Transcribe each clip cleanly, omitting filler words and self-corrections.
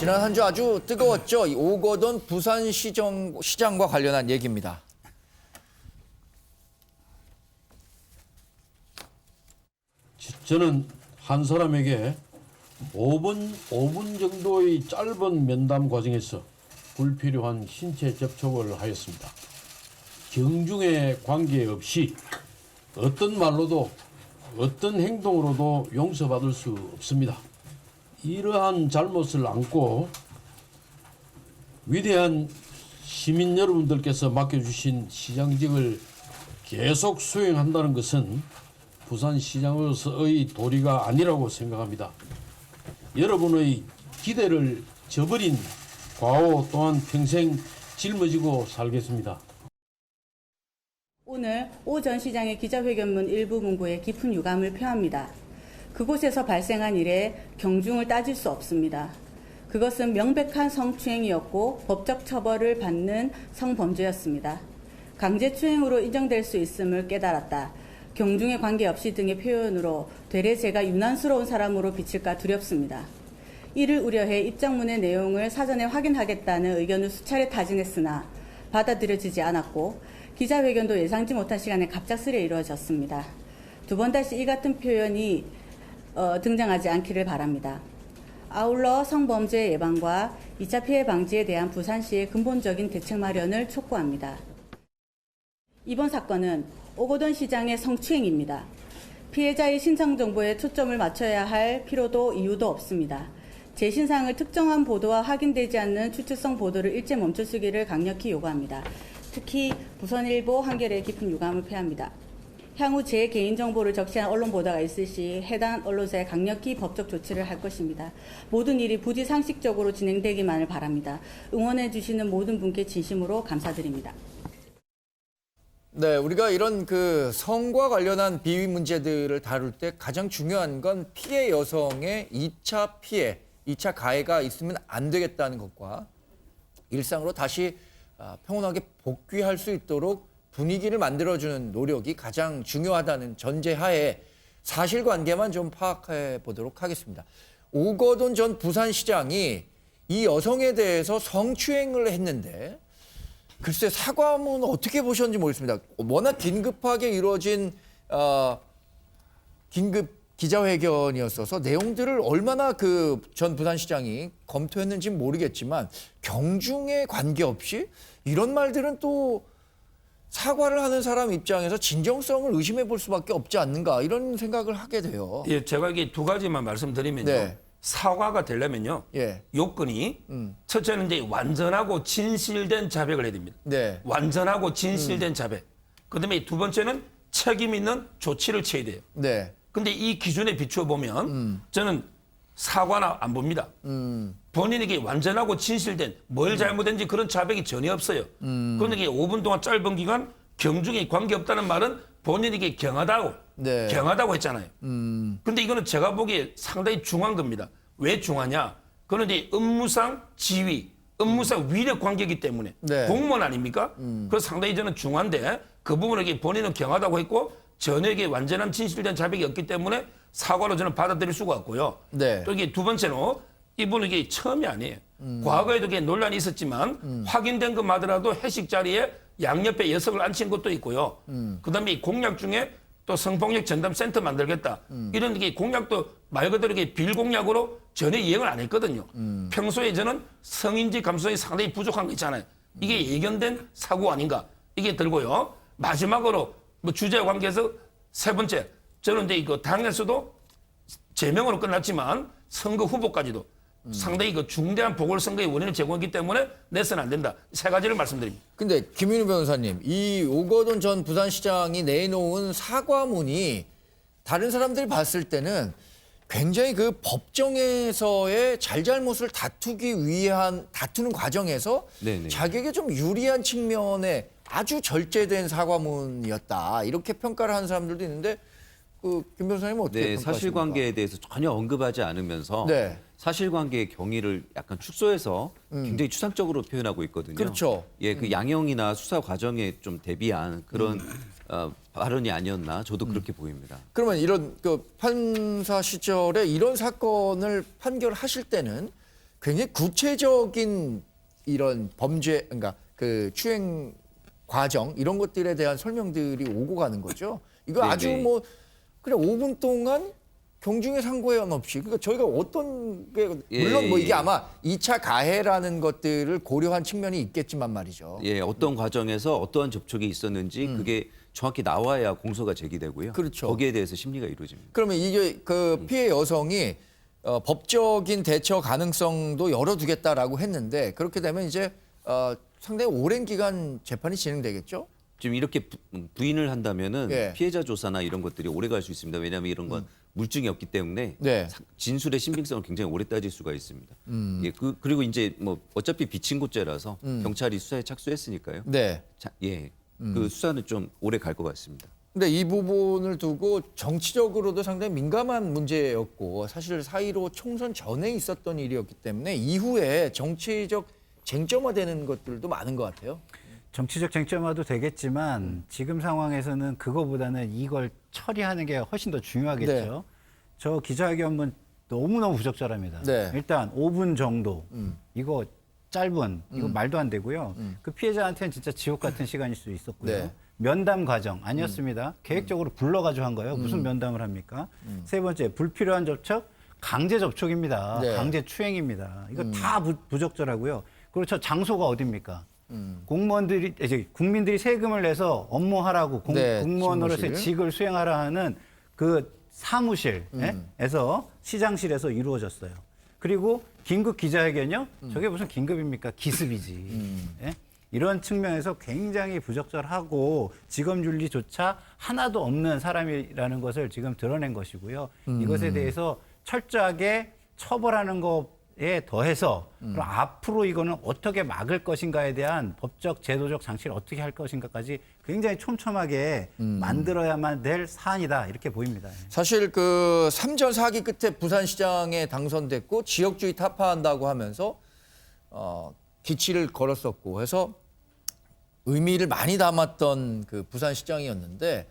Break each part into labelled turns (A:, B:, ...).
A: 지난 한 주 아주 뜨거웠죠. 이 오거돈 부산시장과 관련한 얘기입니다.
B: 저는 한 사람에게 5분 정도의 짧은 면담 과정에서 불필요한 신체 접촉을 하였습니다. 경중에 관계없이 어떤 말로도 어떤 행동으로도 용서받을 수 없습니다. 이러한 잘못을 안고 위대한 시민 여러분들께서 맡겨주신 시장직을 계속 수행한다는 것은 부산시장으로서의 도리가 아니라고 생각합니다. 여러분의 기대를 저버린 과오 또한 평생 짊어지고 살겠습니다.
C: 오늘 오 전 시장의 기자회견문 일부 문구에 깊은 유감을 표합니다. 그곳에서 발생한 일에 경중을 따질 수 없습니다. 그것은 명백한 성추행이었고 법적 처벌을 받는 성범죄였습니다. 강제추행으로 인정될 수 있음을 깨달았다. 경중에 관계없이 등의 표현으로 되레 제가 유난스러운 사람으로 비칠까 두렵습니다. 이를 우려해 입장문의 내용을 사전에 확인하겠다는 의견을 수차례 타진했으나 받아들여지지 않았고 기자회견도 예상치 못한 시간에 갑작스레 이루어졌습니다. 두 번 다시 이 같은 표현이 등장하지 않기를 바랍니다. 아울러 성범죄 예방과 2차 피해 방지에 대한 부산시의 근본적인 대책 마련을 촉구합니다. 이번 사건은 오거돈 시장의 성추행입니다. 피해자의 신상 정보에 초점을 맞춰야 할 필요도 이유도 없습니다. 제 신상을 특정한 보도와 확인되지 않는 추측성 보도를 일제 멈춰주기를 강력히 요구합니다. 특히 부산일보 한겨레에 깊은 유감을 표합니다. 향후 제 개인정보를 적시한 언론 보도가 있을 시 해당 언론사에 강력히 법적 조치를 할 것입니다. 모든 일이 부디 상식적으로 진행되기만을 바랍니다. 응원해 주시는 모든 분께 진심으로 감사드립니다.
A: 네, 우리가 이런 성과 관련한 비위 문제들을 다룰 때 가장 중요한 건 피해 여성의 2차 피해, 2차 가해가 있으면 안 되겠다는 것과 일상으로 다시 평온하게 복귀할 수 있도록 분위기를 만들어주는 노력이 가장 중요하다는 전제하에 사실관계만 좀 파악해 보도록 하겠습니다. 오거돈 전 부산시장이 이 여성에 대해서 성추행을 했는데 글쎄 사과문은 어떻게 보셨는지 모르겠습니다. 워낙 긴급하게 이루어진 긴급 기자회견이었어서 내용들을 얼마나 전 부산시장이 검토했는지는 모르겠지만 경중에 관계없이 이런 말들은 또 사과를 하는 사람 입장에서 진정성을 의심해 볼 수밖에 없지 않는가 이런 생각을 하게 돼요.
D: 예, 제가 이게 두 가지만 말씀드리면요.
A: 네.
D: 사과가 되려면요.
A: 예.
D: 요건이 첫째는 이제 완전하고 진실된 자백을 해야 됩니다.
A: 네.
D: 완전하고 진실된 자백. 그다음에 두 번째는 책임 있는 조치를 취해야 돼요.
A: 네.
D: 근데 이 기준에 비추어 보면 저는 사과나 안 봅니다. 본인에게 완전하고 진실된 뭘 잘못했는지 그런 자백이 전혀 없어요. 그런데 5분 동안 짧은 기간 경중에 관계없다는 말은 본인에게 경하다고
A: 네.
D: 경하다고 했잖아요. 근데 이거는 제가 보기에 상당히 중요한 겁니다. 왜 중요하냐? 그런데 업무상 지위, 업무상 위력 관계이기 때문에
A: 네.
D: 공무원 아닙니까? 그래서 상당히 저는 중요한데 그 부분에게 본인은 경하다고 했고 전에게 완전한 진실된 자백이 없기 때문에 사과로 저는 받아들일 수가 없고요.
A: 네.
D: 또 이게 두 번째로 이분은 이게 처음이 아니에요. 과거에도 이게 논란이 있었지만 확인된 것마더라도 회식 자리에 양옆에 여성을 앉힌 것도 있고요. 그다음에 이 공약 중에 또 성폭력 전담센터 만들겠다. 이런 게 공약도 말 그대로 이게 빌공약으로 전혀 이행을 안 했거든요. 평소에 저는 성인지 감수성이 상당히 부족한 거 있잖아요. 이게 예견된 사고 아닌가. 이게 들고요. 마지막으로 주제 관계에서 세 번째. 저는 이제 이거 당에서도 제명으로 끝났지만 선거 후보까지도 상당히 중대한 보궐선거의 원인을 제공했기 때문에 내서는 안 된다. 세 가지를 말씀드립니다.
A: 근데 김윤우 변호사님, 이 오거돈 전 부산시장이 내놓은 사과문이 다른 사람들이 봤을 때는 굉장히 법정에서의 잘잘못을 다투는 과정에서
E: 네네.
A: 자기에게 좀 유리한 측면에 아주 절제된 사과문이었다. 이렇게 평가를 하는 사람들도 있는데 김 변호사님은 어떻게
E: 네,
A: 평가하십니까?
E: 사실관계에 대해서 전혀 언급하지 않으면서
A: 네.
E: 사실관계의 경위를 약간 축소해서 굉장히 추상적으로 표현하고 있거든요.
A: 그렇죠.
E: 예, 그 양형이나 수사 과정에 좀 대비한 그런 발언이 아니었나 저도 그렇게 보입니다.
A: 그러면 이런 판사 시절에 이런 사건을 판결하실 때는 굉장히 구체적인 이런 범죄, 그러니까 그 추행 과정 이런 것들에 대한 설명들이 오고 가는 거죠. 이거
E: 네네.
A: 아주 뭐 그냥 5분 동안 경중에 상고회원 없이 그러니까 저희가 어떤 게 물론 뭐 이게 아마 2차 가해라는 것들을 고려한 측면이 있겠지만 말이죠.
E: 예, 어떤 과정에서 어떠한 접촉이 있었는지 그게 정확히 나와야 공소가 제기되고요.
A: 그렇죠.
E: 거기에 대해서 심리가 이루어집니다.
A: 그러면 이게 그 피해 여성이 법적인 대처 가능성도 열어두겠다라고 했는데 그렇게 되면 이제 상당히 오랜 기간 재판이 진행되겠죠?
E: 지금 이렇게 부인을 한다면은
A: 예.
E: 피해자 조사나 이런 것들이 오래 갈 수 있습니다. 왜냐하면 이런 건 물증이 없기 때문에
A: 네.
E: 진술의 신빙성을 굉장히 오래 따질 수가 있습니다. 예, 그리고 이제 뭐 어차피 비친고죄라서 경찰이 수사에 착수했으니까요.
A: 네.
E: 그 수사는 좀 오래 갈 것 같습니다.
A: 근데 이 부분을 두고 정치적으로도 상당히 민감한 문제였고 사실 4.15 총선 전에 있었던 일이었기 때문에 이후에 정치적 쟁점화되는 것들도 많은 것 같아요.
F: 정치적 쟁점화도 되겠지만 지금 상황에서는 그거보다는 이걸 처리하는 게 훨씬 더 중요하겠죠.
A: 네.
F: 저 기자회견문 너무너무 부적절합니다.
A: 네.
F: 일단 5분 정도 이거 짧은 이거 말도 안 되고요. 그 피해자한테는 진짜 지옥 같은 시간일 수 있었고요.
A: 네.
F: 면담 과정 아니었습니다. 계획적으로 불러가지고 한 거예요. 무슨 면담을 합니까? 세 번째 불필요한 접촉, 강제 접촉입니다.
A: 네.
F: 강제 추행입니다. 이거 다 부적절하고요. 그리고 저 장소가 어디입니까? 공무원들이 이제 국민들이 세금을 내서 업무하라고
A: 네,
F: 공무원으로서의
A: 집무실.
F: 직을 수행하라 하는 그 사무실에서 시장실에서 이루어졌어요. 그리고 긴급 기자회견요? 저게 무슨 긴급입니까? 기습이지. 예? 이런 측면에서 굉장히 부적절하고 직업윤리조차 하나도 없는 사람이라는 것을 지금 드러낸 것이고요. 이것에 대해서 철저하게 처벌하는 것에 더해서 그럼 앞으로 이거는 어떻게 막을 것인가에 대한 법적 제도적 장치를 어떻게 할 것인가까지 굉장히 촘촘하게 만들어야만 될 사안이다 이렇게 보입니다.
A: 사실 그 3전 4기 끝에 부산시장에 당선됐고 지역주의 타파한다고 하면서 기치를 걸었었고 해서 의미를 많이 담았던 그 부산시장이었는데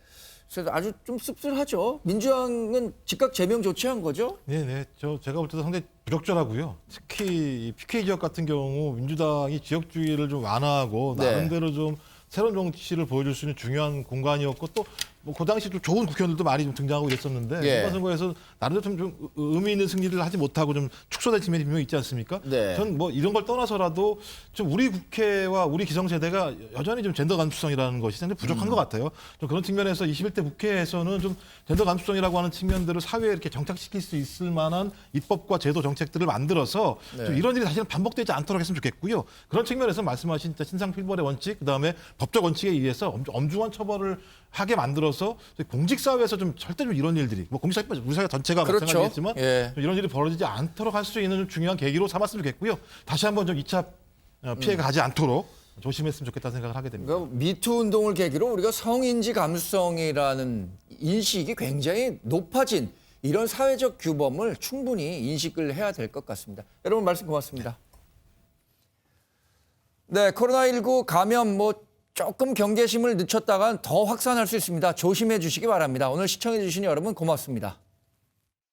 A: 그래서 아주 좀 씁쓸하죠. 민주당은 즉각 제명 조치한 거죠?
G: 네네. 제가 볼 때도 상당히 부적절하고요. 특히 이 PK 지역 같은 경우 민주당이 지역주의를 좀 완화하고
A: 네.
G: 나름대로 좀 새로운 정치를 보여줄 수 있는 중요한 공간이었고 또 뭐 그 당시 좀 좋은 국회의원들도 많이 좀 등장하고 이랬었는데
A: 예.
G: 이번 선거에서 나름대로 좀 의미 있는 승리를 하지 못하고 좀 축소된 측면이 분명히 있지 않습니까?
A: 네.
G: 전 뭐 이런 걸 떠나서라도 좀 우리 국회와 우리 기성세대가 여전히 좀 젠더 감수성이라는 것이 상당히 부족한 것 같아요. 좀 그런 측면에서 21대 국회에서는 좀 젠더 감수성이라고 하는 측면들을 사회에 이렇게 정착시킬 수 있을 만한 입법과 제도 정책들을 만들어서
A: 네.
G: 좀 이런 일이 다시는 반복되지 않도록 했으면 좋겠고요. 그런 측면에서 말씀하신 신상필벌의 원칙, 그다음에 법적 원칙에 의해서 엄중한 처벌을 하게 만들어서 공직사회에서 좀 절대 좀 이런 일들이 뭐 공직사회 우리 사회 전체가
A: 그렇죠.
G: 마찬가지겠지만
A: 예.
G: 좀 이런 일이 벌어지지 않도록 할 수 있는 좀 중요한 계기로 삼았으면 좋겠고요. 다시 한번 좀 2차 피해가 가지 않도록 조심했으면 좋겠다는 생각을 하게 됩니다.
A: 그러니까 미투 운동을 계기로 우리가 성인지 감수성이라는 인식이 굉장히 높아진 이런 사회적 규범을 충분히 인식을 해야 될 것 같습니다. 여러분 말씀 고맙습니다. 네, 코로나19 감염 조금 경계심을 늦췄다간 더 확산할 수 있습니다. 조심해 주시기 바랍니다. 오늘 시청해 주신 여러분 고맙습니다.